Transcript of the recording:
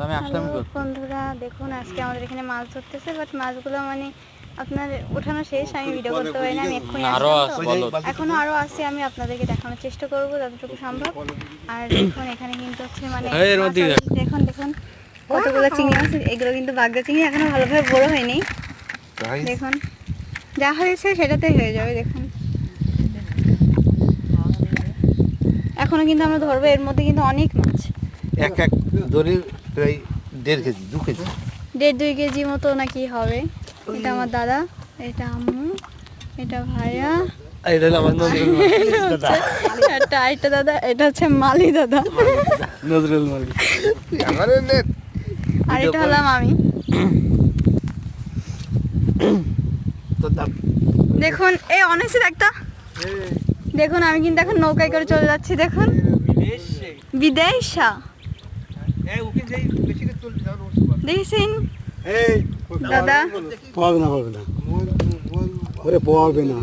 আমি আসলাম বন্ধুরা দেখুন আজকে আমাদের এখানে মাছ ধরতেছে, বাট মাছগুলো মানে আপনার ওঠানো শেষ, আমি ভিডিও করতে পারি না, আমি এক্ষুনি এখনো আরো আছে, আমি আপনাদেরকে দেখানোর চেষ্টা করবো যতটুকু সম্ভব। আর দেখুন এখানে কিন্তু হচ্ছে মানে দেখুন দেখুন কতগুলো চিংড়ি আছে, এগুলো কিন্তু বাগদা চিংড়ি, এখনো ভালোভাবে বড় হয়নি। দেখুন যা হয়েছে সেটাতেই হয়ে যাবে। দেখুন এখনো কিন্তু আমরা ধরবো, এর মধ্যে কিন্তু অনেক মাছ, এক এক ধরে প্রায় 1.5 কেজি 2 কেজি 1.5-2 কেজি মতো নাকি হবে। এটা আমার দাদা, এটা আম্মু, এটা ভাইয়া, এটা আমার এটা দাদা, এটা হচ্ছে মালি দাদা, নজরুল মালি আমার নেট, আর এটা হলাম আমি। দেখুন এই অনেক একটা, দেখুন আমি কিন্তু এখন নৌকায় করে চলে যাচ্ছি। দেখুন বিদেশা দেখছেন দাদা, পাবে না ওরে পাবে না।